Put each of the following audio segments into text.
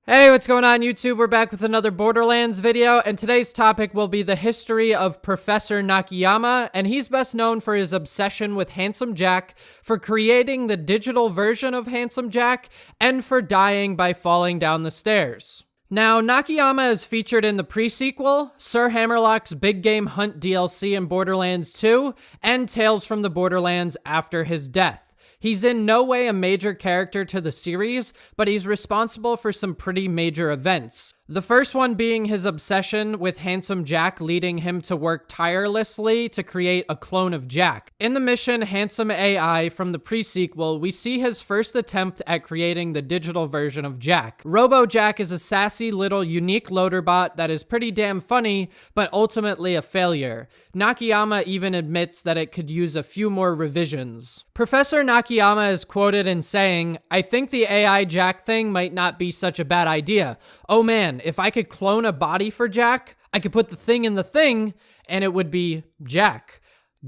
Hey, what's going on YouTube? We're back with another Borderlands video, and today's topic will be the history of Professor Nakayama, and he's best known for his obsession with Handsome Jack, for creating the digital version of Handsome Jack, and for dying by falling down the stairs. Now, Nakayama is featured in the pre-sequel, Sir Hammerlock's Big Game Hunt DLC in Borderlands 2, and Tales from the Borderlands after his death. He's in no way a major character to the series, but he's responsible for some pretty major events. The first one being his obsession with Handsome Jack, leading him to work tirelessly to create a clone of Jack. In the mission Handsome AI from the pre-sequel, we see his first attempt at creating the digital version of Jack. Robo-Jack is a sassy little unique loader bot that is pretty damn funny, but ultimately a failure. Nakayama even admits that it could use a few more revisions. Professor Nakayama is quoted in saying, "I think the AI Jack thing might not be such a bad idea. Oh man, if I could clone a body for Jack, I could put the thing in the thing, and it would be Jack.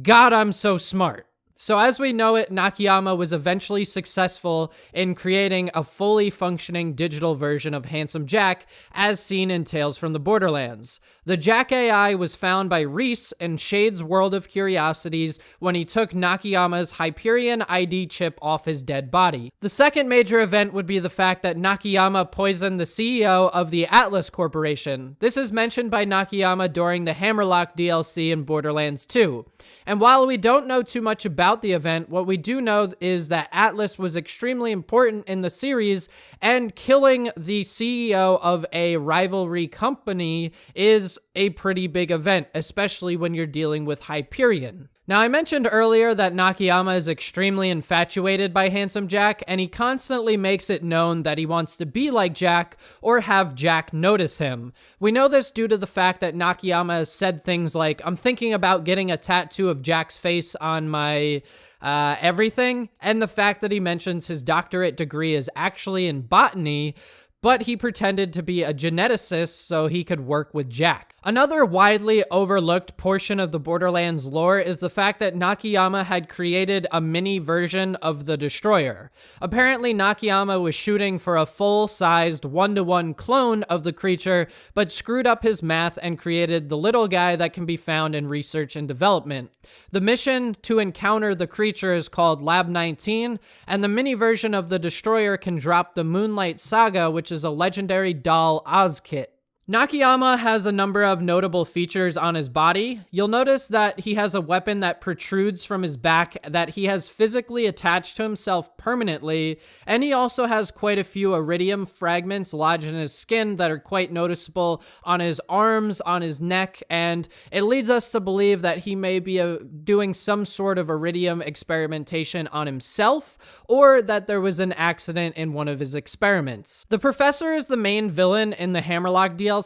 God, I'm so smart." So as we know it, Nakayama was eventually successful in creating a fully functioning digital version of Handsome Jack, as seen in Tales from the Borderlands. The Jack AI was found by Reese in Shade's World of Curiosities when he took Nakayama's Hyperion ID chip off his dead body. The second major event would be the fact that Nakayama poisoned the CEO of the Atlas Corporation. This is mentioned by Nakayama during the Hammerlock DLC in Borderlands 2. And while we don't know too much about the event, what we do know is that Atlas was extremely important in the series, and killing the CEO of a rivalry company is a pretty big event, especially when you're dealing with Hyperion. Now, I mentioned earlier that Nakayama is extremely infatuated by Handsome Jack, and he constantly makes it known that he wants to be like Jack or have Jack notice him. We know this due to the fact that Nakayama has said things like, "I'm thinking about getting a tattoo of Jack's face on my everything," and the fact that he mentions his doctorate degree is actually in botany, but he pretended to be a geneticist so he could work with Jack. Another widely overlooked portion of the Borderlands lore is the fact that Nakayama had created a mini version of the Destroyer. Apparently, Nakayama was shooting for a full-sized one-to-one clone of the creature, but screwed up his math and created the little guy that can be found in research and development. The mission to encounter the creature is called Lab 19, and the mini version of the Destroyer can drop the Moonlight Saga, which is a legendary doll Oz kit. Nakayama has a number of notable features on his body. You'll notice that he has a weapon that protrudes from his back that he has physically attached to himself permanently, and he also has quite a few iridium fragments lodged in his skin that are quite noticeable on his arms, on his neck, and it leads us to believe that he may be doing some sort of iridium experimentation on himself, or that there was an accident in one of his experiments. The Professor is the main villain in the Hammerlock DLC,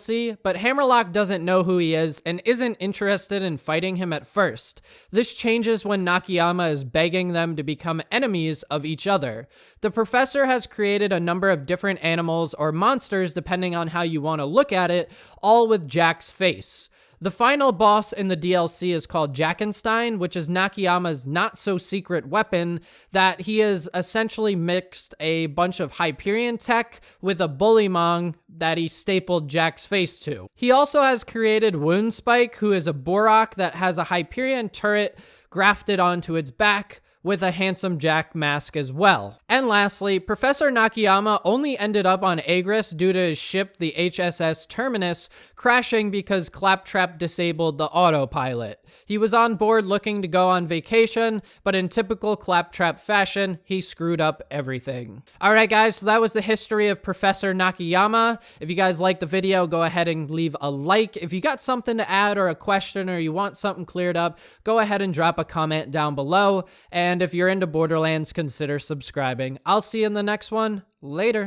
but Hammerlock doesn't know who he is and isn't interested in fighting him at first. This changes when Nakayama is begging them to become enemies of each other. The Professor has created a number of different animals or monsters depending on how you want to look at it, all with Jack's face. The final boss in the DLC is called Jackenstein, which is Nakayama's not-so-secret weapon that he has essentially mixed a bunch of Hyperion tech with a bullymong that he stapled Jack's face to. He also has created Woundspike, who is a Borok that has a Hyperion turret grafted onto its back, with a Handsome Jack mask as well. And lastly, Professor Nakayama only ended up on Agris due to his ship, the HSS Terminus, crashing because Claptrap disabled the autopilot. He was on board looking to go on vacation, but in typical Claptrap fashion, he screwed up everything. Alright guys, so that was the history of Professor Nakayama. If you guys liked the video, go ahead and leave a like. If you got something to add or a question or you want something cleared up, go ahead and drop a comment down below. And if you're into Borderlands, consider subscribing. I'll see you in the next one. Later.